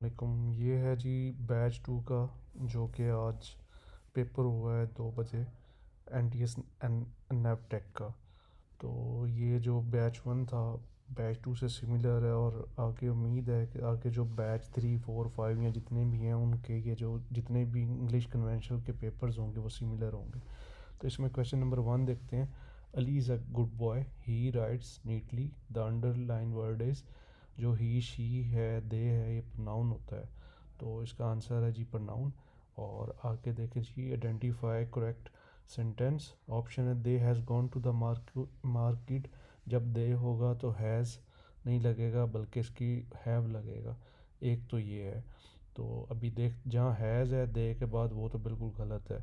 वालेकुम। ये है जी बैच 2 का, जो कि आज पेपर हुआ है 2 बजे, एन टी एस एन नेव टेक का। तो ये जो बैच 1 था, बैच 2 से सिमिलर है, और आगे उम्मीद है कि आगे जो बैच 3 4 5 या जितने भी हैं उनके ये जो जितने भी इंग्लिश कन्वेंशनल के पेपर्स होंगे वो सिमिलर होंगे। तो इसमें क्वेश्चन नंबर 1 देखते हैं। Ali is a good boy, he rights neatly, the underline word is. जो ही शी है दे है, ये प्रोनाउन होता है, तो इसका आंसर है जी प्रोनाउन। और आगे देखें जी, आइडेंटिफाई करेक्ट सेंटेंस। ऑप्शन है they has gone to the market. जब दे होगा तो हैज़ नहीं लगेगा, बल्कि इसकी हैव लगेगा। एक तो ये है। तो अभी देख, जहाँ हैज़ है दे के बाद, वो तो बिल्कुल गलत है।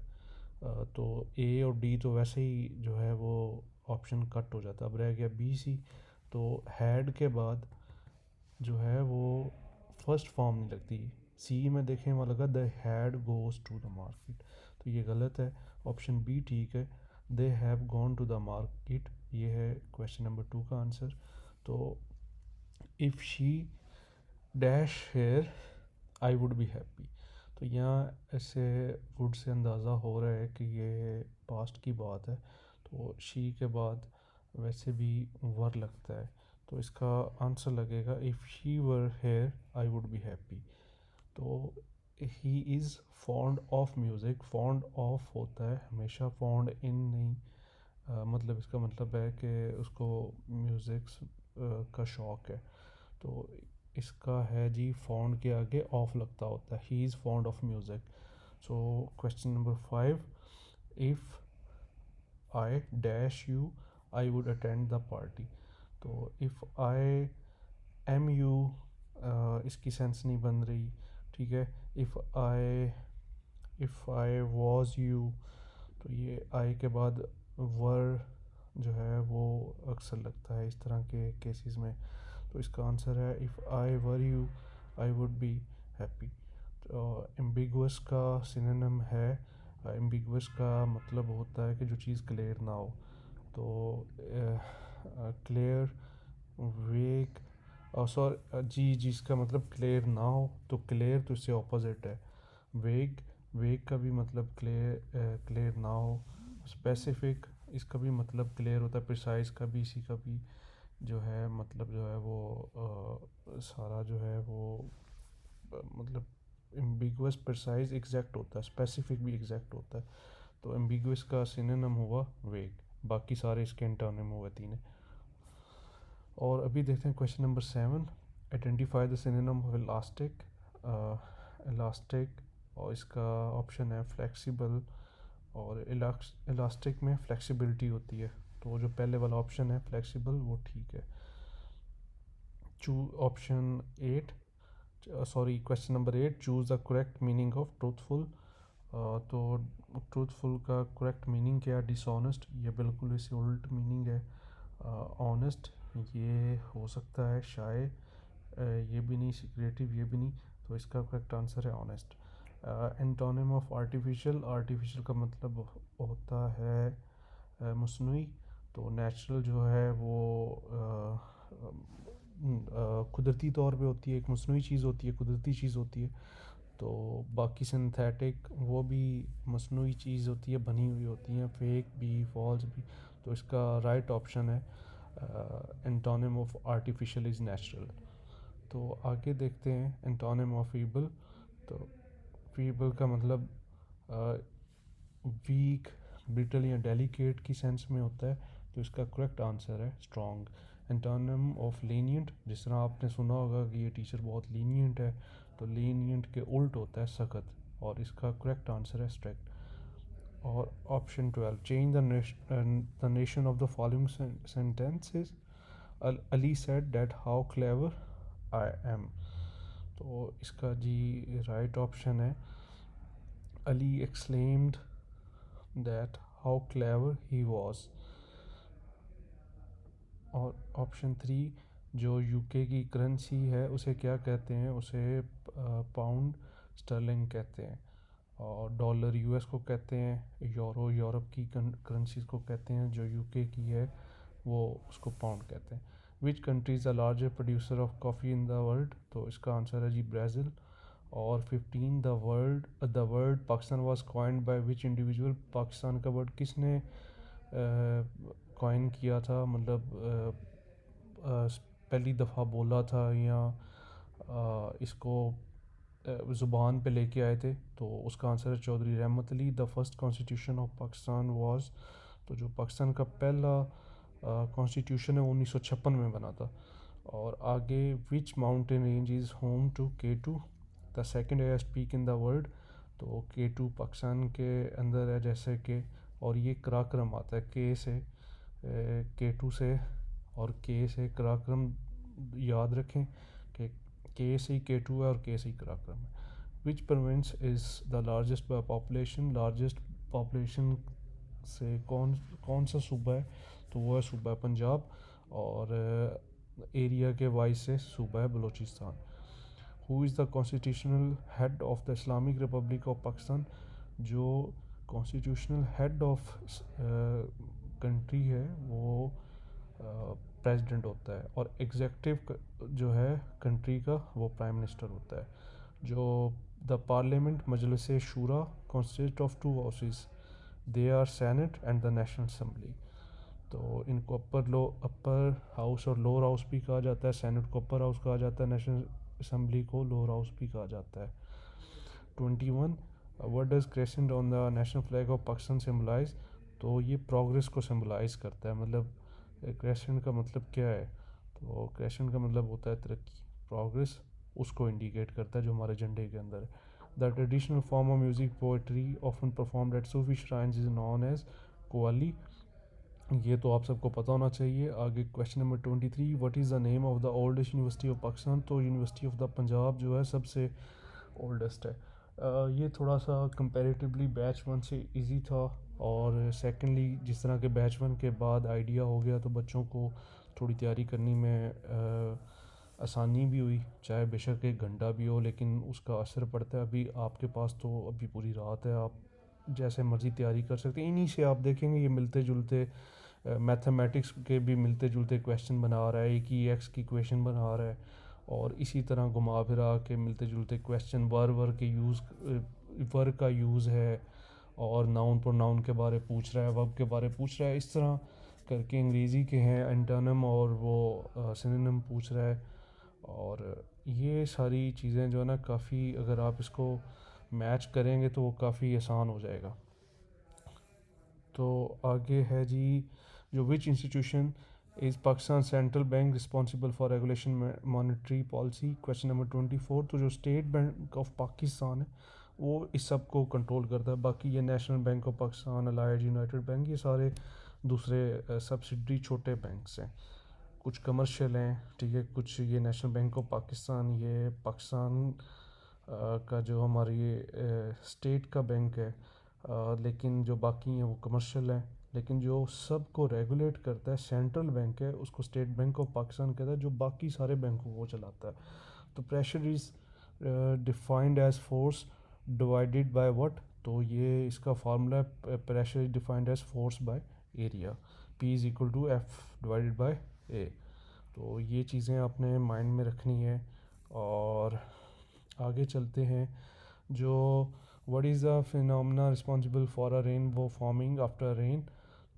तो ए और डी तो वैसे ही जो है वो ऑप्शन कट हो जाता है। अब रह गया बी सी। तो हैड के बाद जो है वो फर्स्ट फॉर्म नहीं लगती। सी में देखें, वहाँ लगा the head goes to the market, तो ये गलत है। ऑप्शन बी ठीक है, they have gone to the market, ये है क्वेश्चन नंबर 2 का आंसर। तो if she dash here I would be happy. तो यहाँ ऐसे वुड से अंदाज़ा हो रहा है कि ये पास्ट की बात है। तो शी के बाद वैसे भी वर लगता है, तो इसका आंसर लगेगा if she were here I would be happy. तो he is fond of music. Fond of होता है हमेशा, फॉन्ड इन नहीं। मतलब इसका मतलब है कि उसको म्यूज़िक का शौक़ है। तो इसका है जी, फॉन्ड के आगे ऑफ लगता होता है, ही is fond of music. So question number 5, if I dash you I would attend the party. तो इफ़ आई एम यू, इसकी सेंस नहीं बन रही, ठीक है। इफ़ आई वॉज यू, तो ये आई के बाद वर जो है वो अक्सर लगता है इस तरह के केसेस में। तो इसका आंसर है if I were you I would be happy. तो एम्बिगुअस का सिनोनिम है, एम्बिगुअस का मतलब होता है कि जो चीज़ क्लियर ना हो। तो क्लियर, वेग, सॉरी जी, जिसका मतलब क्लियर ना हो, तो क्लियर तो इससे ऑपोजिट है वेग। वेग का भी मतलब क्लियर ना हो। स्पेसिफिक, इसका भी मतलब क्लियर होता है। प्रिसाइज का भी, इसी का भी जो है मतलब जो है वो सारा जो है वो मतलब एम्बिगुअस, प्रिसाइज एग्जैक्ट होता है, स्पेसिफिक भी एग्जैक्ट होता है। तो एम्बिगुअस का सिनोनिम हुआ वेग, बाकी सारे इसके एंटोनिम हुए तीन। और अभी देखते हैं question number 7, identify the synonym of elastic. Elastic, और इसका ऑप्शन है फ्लेक्सिबल। और इलास्टिक में फ्लेक्सिबिलिटी होती है, तो जो पहले वाला ऑप्शन है फ्लेक्सिबल वो ठीक है। चू option 8, sorry question number 8, choose the correct meaning of truthful. तो ट्रूथफुल का करेक्ट मीनिंग क्या है? डिसऑनेस्ट, ये बिल्कुल इससे उल्ट मीनिंग है। ऑनेस्ट ये हो सकता है, शाय ये भी नहीं, सिक्रेटिव ये भी नहीं। तो इसका करेक्ट आंसर है honest. Antonym of artificial, artificial का मतलब होता है मसनूई। तो नेचुरल जो है वो कुदरती तौर पे होती है, एक मसनूई चीज़ होती है, कुदरती चीज़ होती है। तो बाकी सिंथेटिक वो भी मसनूई चीज़ होती है, बनी हुई होती हैं, फेक भी, फॉल्स भी। तो इसका राइट ऑप्शन है antonym of artificial is natural. तो आगे देखते हैं एंटोनिम ऑफ फीबल। तो फीबल का मतलब वीक, ब्रिटल या डेलिकेट की सेंस में होता है। तो इसका करेक्ट आंसर है स्ट्रॉन्ग। एंटोनिम ऑफ लीनियंट, जिस तरह आपने सुना होगा कि ये टीचर बहुत लीनियंट है, तो लीनियंट के उल्ट होता है सख्त, और इसका करेक्ट आंसर है स्ट्रिक्ट। और option 12, change the nation of the following sentences. Ali said that how clever I am. तो इसका जी राइट ऑप्शन है Ali exclaimed that how clever he was. और ऑप्शन 3, जो यूके की करेंसी है उसे क्या कहते हैं? उसे पाउंड स्टर्लिंग कहते हैं। और डॉलर यूएस को कहते हैं, यूरो यूरोप की करेंसीज को कहते हैं, जो यूके की है वो उसको पाउंड कहते हैं। Which country is the largest producer of coffee in the world, तो इसका आंसर है जी ब्राज़ील। और 15 the word Pakistan was coined by which individual, Pakistan का वर्ड किसने कॉइन किया था, मतलब पहली दफ़ा बोला था या इसको ज़ुबान पे लेके आए थे, तो उसका आंसर है चौधरी रहमत Ali. The first constitution of Pakistan was, तो जो पाकिस्तान का पहला कॉन्स्टिट्यूशन है 1956 में बना था। और आगे which mountain range is home to K2, the second highest peak in the world, तो K2 पाकिस्तान के अंदर है जैसे कि, और ये कराक्रम आता है के से, K2 से और के से कराक्रम याद रखें कि के से ही K2 है और के से ही कराक्रम है। विच province is the largest by population, largest population से कौन कौन सा सूबा है, तो वो है सूबा पंजाब। और एरिया के वाइज से सूबा है Balochistan. Who is the constitutional head of the Islamic Republic of Pakistan, जो कॉन्स्टिट्यूशनल हेड ऑफ कंट्री है वो प्रेसिडेंट होता है, और एग्जेक्टिव जो है कंट्री का वो प्राइम मिनिस्टर होता है। जो the parliament Majlis Shura consist of two houses, they are senate and the national assembly, तो इनको अपर हाउस और लोअर हाउस भी कहा जाता है। सेनेट को अपर हाउस कहा जाता है, नेशनल असम्बली को लोअर हाउस भी कहा जाता है। 21 what does crescent on the national flag of Pakistan symbolise, तो ये प्रोग्रेस को सिम्बलाइज करता है। मतलब क्रेसेंट का मतलब क्या है, तो क्रेसेंट का मतलब होता है तरक्की, प्रोग्रेस उसको इंडिकेट करता है जो हमारे झंडे के अंदर है। The traditional form of music poetry often performed at Sufi shrines is known as qawwali, ये तो आप सबको पता होना चाहिए। आगे question number 23, what is the name of the oldest university of Pakistan, तो यूनिवर्सिटी ऑफ द पंजाब जो है सबसे ओल्डेस्ट है। ये थोड़ा सा कंपैरेटिवली बैच 1 से इजी था, और सेकेंडली जिस तरह के बैच 1 के बाद आइडिया हो गया तो बच्चों को थोड़ी तैयारी करने में आसानी भी हुई, चाहे बेशक एक घंटा भी हो लेकिन उसका असर पड़ता है। अभी आपके पास तो अभी पूरी रात है, आप जैसे मर्ज़ी तैयारी कर सकते हैं। इन्हीं से आप देखेंगे ये मिलते जुलते मैथमेटिक्स के भी मिलते जुलते क्वेश्चन बना रहा है, एक ही एक्स की इक्वेशन बना रहा है, और इसी तरह घुमा फिरा के मिलते जुलते क्वेश्चन वर का यूज़ है, और नाउन प्रोनाउन के बारे पूछ रहा है, वर्ब के बारे पूछ रहा है, इस तरह करके अंग्रेज़ी के हैं एंटोनिम और वो सिनोनिम पूछ रहा है। और ये सारी चीज़ें जो है ना, काफ़ी अगर आप इसको मैच करेंगे तो वो काफ़ी आसान हो जाएगा। तो आगे है जी, जो विच institution is Pakistan central bank responsible for regulation monetary policy, question number 24, तो जो स्टेट बैंक ऑफ पाकिस्तान है वो इस सब को कंट्रोल करता है। बाकी ये national bank of Pakistan, allied United bank, ये सारे दूसरे सब्सिडरी छोटे बैंक्स हैं, कुछ कमर्शियल हैं, ठीक है। कुछ ये नेशनल बैंक ऑफ पाकिस्तान, ये पाकिस्तान का जो हमारी ये स्टेट का बैंक है, लेकिन जो बाकी हैं वो कमर्शियल हैं। लेकिन जो सब को रेगुलेट करता है सेंट्रल बैंक है, उसको स्टेट बैंक ऑफ पाकिस्तान कहता है, जो बाकी सारे बैंकों को चलाता है। तो pressure is defined as force divided by what, तो ये इसका फार्मूला है, pressure is defined as force by area, P is equal to F divided by A। तो ये चीज़ें आपने माइंड में रखनी है। और आगे चलते हैं, जो what is the phenomena responsible for a rainbow forming after rain,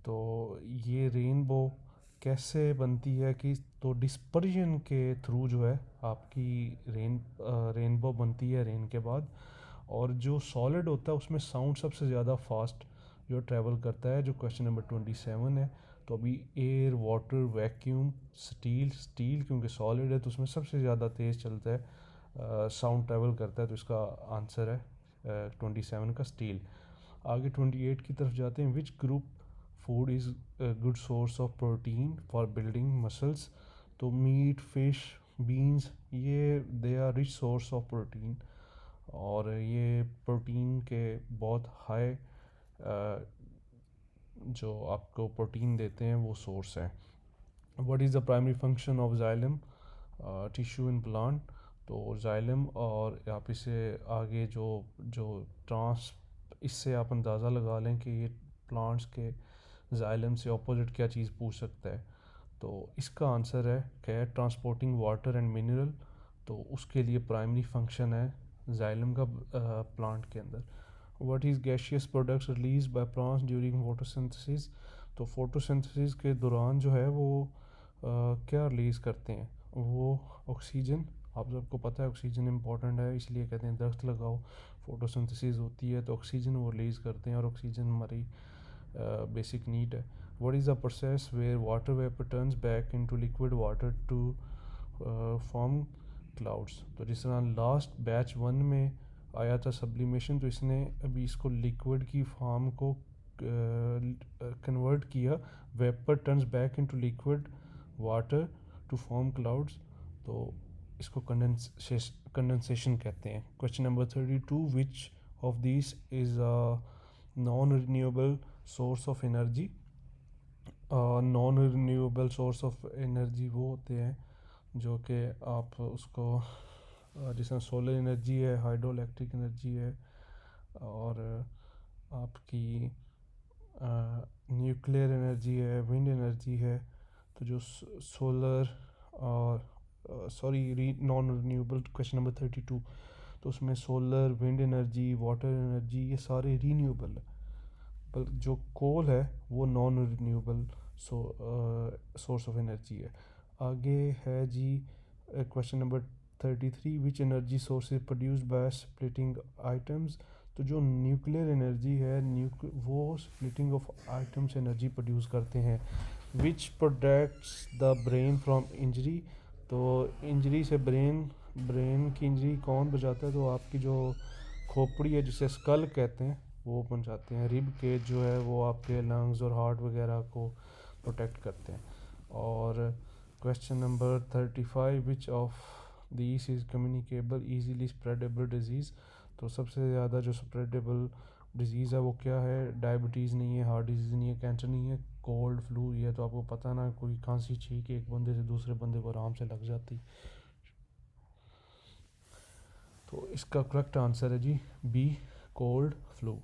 तो ये रेनबो कैसे बनती है कि, तो डिस्पर्जन के थ्रू जो है आपकी रेनबो बनती है रेन के बाद। और जो सॉलिड होता है उसमें साउंड सबसे ज़्यादा फास्ट जो ट्रैवल करता है, जो क्वेश्चन नंबर 27 है। तो अभी एयर, वाटर, वैक्यूम, स्टील क्योंकि सॉलिड है तो उसमें सबसे ज़्यादा तेज़ चलता है, साउंड ट्रैवल करता है, तो इसका आंसर है 27 का स्टील। आगे 28 की तरफ जाते हैं, which group food is good source of protein for building muscles, तो मीट, फिश, बीन्स, ये they are rich source of protein, और ये प्रोटीन के बहुत हाई जो आपको प्रोटीन देते हैं वो सोर्स है। What is the primary function of xylem tissue in plant, तो जाइलम, और आप इसे आगे जो जो ट्रांस इससे आप अंदाज़ा लगा लें कि ये प्लांट्स के जाइलम से ऑपोजिट क्या चीज़ पूछ सकता है। तो इसका आंसर है क्या है, ट्रांसपोर्टिंग वाटर एंड मिनरल। तो उसके लिए प्राइमरी फंक्शन है जाइलम का प्लांट के अंदर। What is gaseous products release by plants during photosynthesis. तो फोटोसिंथेसिस के दौरान जो है वो क्या रिलीज़ करते हैं, वो ऑक्सीजन। आप सबको पता है ऑक्सीजन इंपॉर्टेंट है, इसलिए कहते हैं दरख्त लगाओ। फोटोसिंथेसिस होती है तो ऑक्सीजन वो रिलीज़ करते हैं, और ऑक्सीजन हमारी बेसिक नीड है। What is the process where water vapour turns back into liquid water to form clouds. तो जिस तरह लास्ट बैच 1 में आया था सब्लिमेशन, तो इसने अभी इसको लिक्विड की फॉर्म को कन्वर्ट किया। Vapour turns back into liquid water to form clouds, तो इसको कंडेंसेशन कहते हैं। Question number 32, which of this is a non renewable source of energy. Non renewable source of energy वो होते हैं जो कि आप उसको जैसे सोलर एनर्जी है, हाइड्रो इलेक्ट्रिक एनर्जी है, और आपकी न्यूक्लियर एनर्जी है, विंड एनर्जी है। तो जो सोलर और sorry non renewable question number 32, तो उसमें solar, wind energy, water energy ये सारे रीन्यूएबल है। पर जो कोल है वो non renewable source of energy है। आगे है जी question number 33, which energy source is produced by splitting items. तो जो न्यूक्लियर एनर्जी है वो splitting of items energy produce करते हैं। Which protects the brain from injury. तो इंजरी से ब्रेन की इंजरी कौन बचाता है, तो आपकी जो खोपड़ी है जिसे स्कल कहते हैं वो बन जाते हैं। रिब केज जो है वो आपके लंग्स और हार्ट वगैरह को प्रोटेक्ट करते हैं। और question number 35, which of this is communicable easily spreadable disease. तो सबसे ज़्यादा जो स्प्रेडेबल डिजीज़ है वो क्या है, डायबिटीज़ नहीं है, हार्ट डिजीज़ नहीं है, कैंसर नहीं है, कोल्ड फ्लू। ये तो आपको पता ना, कोई खांसी छींक एक बंदे से दूसरे बंदे को आराम से लग जाती। तो इसका करेक्ट आंसर है जी B, cold flu.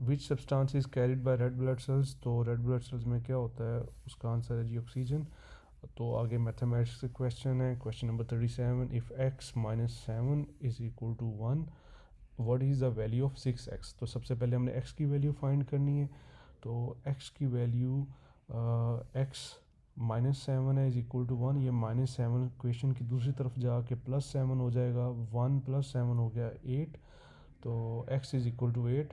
Which substance is carried by red blood cells. तो रेड ब्लड सेल्स में क्या होता है, उसका आंसर है जी ऑक्सीजन। तो आगे मैथमेटिक्स के क्वेश्चन है। Question number 37, if x minus 7 is equal to 1, what is the value of 6x। तो सबसे पहले हमने x की वैल्यू फाइंड करनी है। तो x की वैल्यू x -7 है इज इक्वल टू 1। ये -7 इक्वेशन की दूसरी तरफ जाके +7 हो जाएगा। 1 + 7 हो गया 8, तो x इज इक्वल टू 8।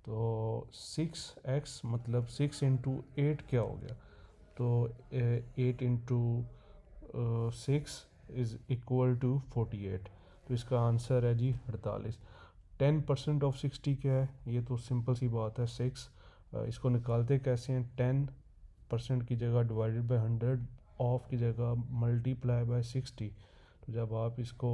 तो 6x मतलब 6 इंटू 8 क्या हो गया, तो 8 इंटू 6 इज़ इक्वल टू 48। तो इसका आंसर है जी 48। 10% ऑफ 60 क्या है, ये तो सिंपल सी बात है 6। इसको निकालते कैसे हैं, 10% की जगह डिवाइडेड बाय 100, ऑफ की जगह मल्टीप्लाई बाय 60। तो जब आप इसको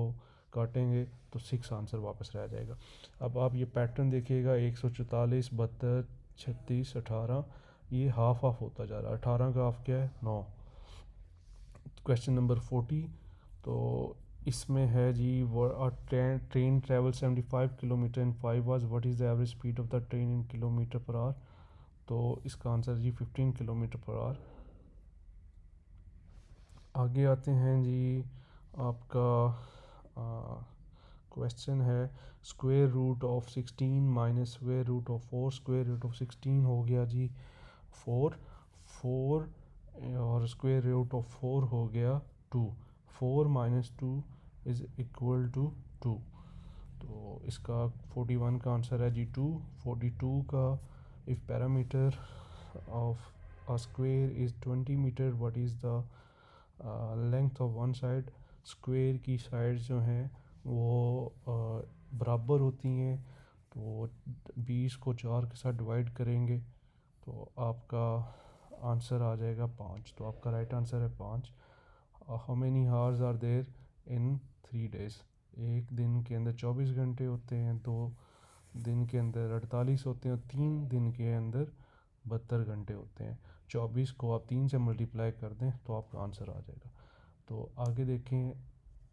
काटेंगे तो 6 आंसर वापस रह जाएगा। अब आप ये पैटर्न देखिएगा, 144, 72, 36, 18, ये हाफ हाफ होता जा रहा है। 18 का हाफ क्या है, 9। क्वेश्चन नंबर 40, तो इसमें है जी train travel 75 kilometre in 5 hours, what is the average speed of the train in kilometre per hour. तो इसका आंसर जी 15 किलोमीटर पर आवर। आगे आते हैं जी, आपका क्वेश्चन है square root of 16 minus square root of 4। Square root of 16 हो गया जी 4, 4 और स्क्वायर रूट ऑफ 4 हो गया 2। 4 माइनस 2 इज़ इक्वल टू 2। तो इसका 41 का आंसर है जी 2। 42 का, if parameter of a square is 20 metre, what is the length of one side. Square की साइड्स जो हैं वो बराबर होती हैं, तो 20 को 4 के साथ डिवाइड करेंगे तो आपका आंसर आ जाएगा 5। तो आपका राइट आंसर है 5। How many hours are there in 3 days. एक दिन के अंदर 24 घंटे होते हैं, 2 दिन के अंदर 48 होते हैं, और 3 दिन के अंदर 72 घंटे होते हैं। 24 को आप 3 से मल्टीप्लाई कर दें तो आपका आंसर आ जाएगा। तो आगे देखें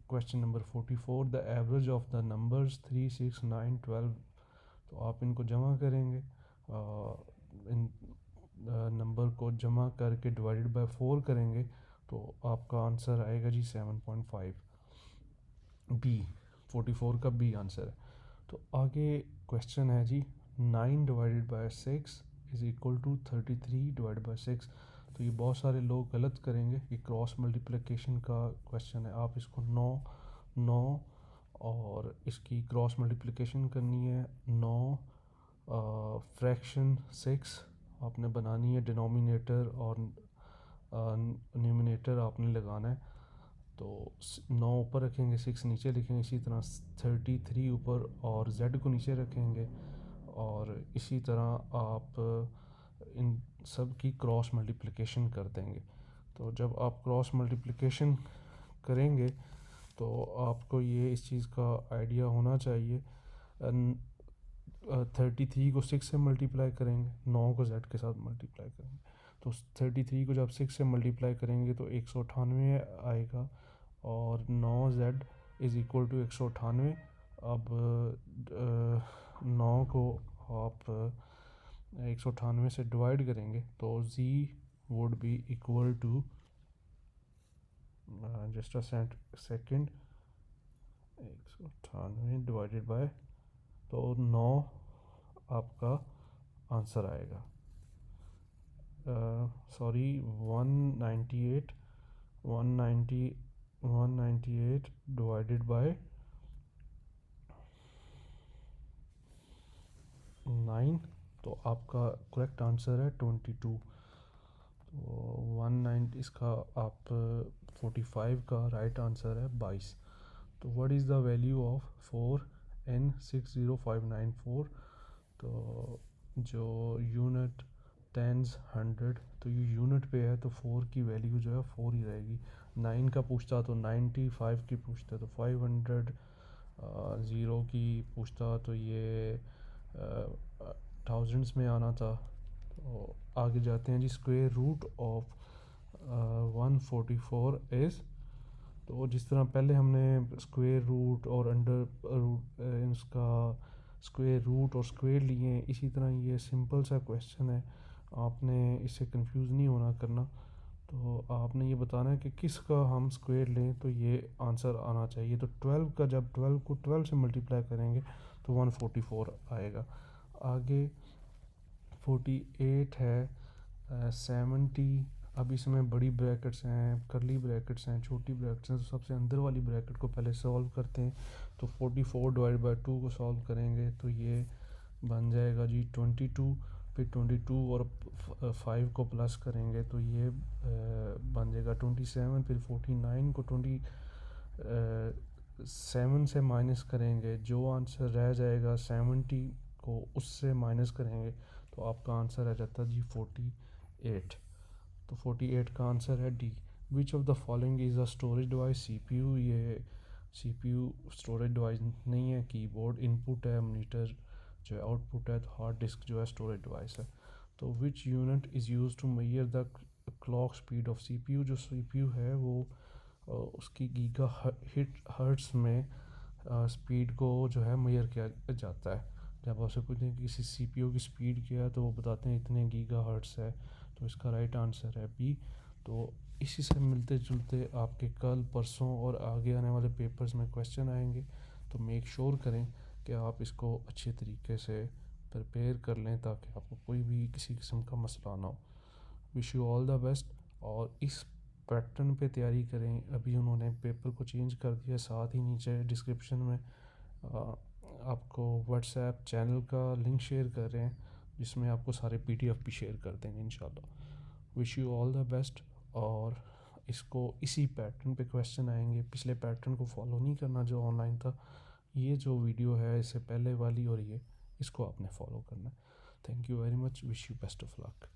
question number 44, the average of the numbers 3, 6, 9, 12। तो आप इनको जमा करेंगे, इन नंबर को जमा करके डिवाइडेड बाय 4 करेंगे तो आपका आंसर आएगा जी 7.5। बी 44 का बी आंसर है। तो आगे क्वेश्चन है जी 9 divided by 6 is equal to 33 divided by 6। तो ये बहुत सारे लोग गलत करेंगे, ये क्रॉस मल्टीप्लिकेशन का क्वेश्चन है। आप इसको 9 और इसकी क्रॉस मल्टीप्लिकेशन करनी है। 9 फ्रैक्शन 6 आपने बनानी है, डिनोमिनेटर और न्यूमिनेटर आपने लगाना है। तो 9 ऊपर रखेंगे, 6 नीचे लिखेंगे। इसी तरह 33 ऊपर और z को नीचे रखेंगे, और इसी तरह आप इन सब की क्रॉस मल्टीप्लिकेशन कर देंगे। तो जब आप क्रॉस मल्टीप्लिकेशन करेंगे तो आपको ये इस चीज़ का आइडिया होना चाहिए। 33 को 6 से मल्टीप्लाई करेंगे, 9 को z के साथ मल्टीप्लाई करेंगे। तो 33 को जब 6 से मल्टीप्लाई करेंगे तो 198 आएगा, और 9z इज़ इक्वल टू 198। अब 9 को आप 198 से डिवाइड करेंगे तो z would be equal to just a second 198 divided by, तो 9 आपका आंसर आएगा। सॉरी 198 डिवाइडेड बाय 9, तो आपका करेक्ट आंसर है 22। तो 19 इसका आप 45 का राइट आंसर है 22। तो what is the value of 4n60594। तो जो यूनिट टेंस 100, तो ये यूनिट पे है तो 4 की वैल्यू जो है 4 ही रहेगी। 9 का पूछता तो 90, 5 की पूछता तो 500, 0 की पूछता तो ये थाउजेंड्स में आना था। तो आगे जाते हैं जी। स्क्वायर रूट ऑफ 144 इज़, तो जिस तरह पहले हमने स्क्वायर रूट और अंडर रूट इसका स्क्वायर रूट और स्क्वायर लिए, इसी तरह ये सिंपल सा क्वेश्चन है, आपने इससे कंफ्यूज नहीं होना करना। तो आपने ये बताना है कि किसका हम स्क्वायर लें तो ये आंसर आना चाहिए। तो 12 का जब 12 को 12 से मल्टीप्लाई करेंगे तो 144 आएगा। आगे 48 है 70। अब इसमें बड़ी ब्रैकेट्स हैं, करली ब्रैकेट्स हैं, छोटी ब्रैकेट्स हैं। तो सबसे अंदर वाली ब्रैकेट को पहले सॉल्व करते हैं। तो 44 डिवाइड बाय 2 को सॉल्व करेंगे तो ये बन जाएगा जी 22। फिर 22 और 5 को प्लस करेंगे तो ये बन जाएगा 27। फिर 49 को 27 से माइनस करेंगे, जो आंसर रह जाएगा 70 को उससे माइनस करेंगे तो आपका आंसर आ जाता है जी 48। तो 48 का आंसर है D. Which of the following is a storage device. CPU, ये सीपीयू स्टोरेज डिवाइस नहीं है। कीबोर्ड इनपुट है, मॉनिटर जो है आउटपुट है, तो हार्ड डिस्क जो है स्टोरेज डिवाइस है। तो which unit is use to measure the clock speed of CPU. जो सीपीयू है वो उसकी गीगा हर्ट्स में स्पीड को जो है मेजर किया जाता है। जब आपसे पूछते हैं कि किसी सीपीयू की स्पीड क्या है तो वो बताते हैं इतने गीगा हर्ट्स है। तो इसका राइट आंसर है बी। तो इसी से मिलते जुलते आपके कल परसों और आगे आने वाले पेपर्स में क्वेश्चन आएंगे। तो मेक श्योर करें कि आप इसको अच्छे तरीके से प्रिपेयर कर लें ताकि आपको कोई भी किसी किस्म का मसला ना हो। Wish you all the best. और इस पैटर्न पे तैयारी करें। अभी उन्होंने पेपर को चेंज कर दिया, साथ ही नीचे डिस्क्रिप्शन में आपको व्हाट्सएप चैनल का लिंक शेयर कर रहे हैं, जिसमें आपको सारे पीडीएफ भी शेयर कर देंगे इंशाल्लाह। Wish you all the best. और इसको इसी पैटर्न पे क्वेश्चन आएंगे, पिछले पैटर्न को फॉलो नहीं करना जो ऑनलाइन था। ये जो वीडियो है इससे पहले वाली और ये इसको आपने फॉलो करना है। Thank you very much. Wish you best of luck.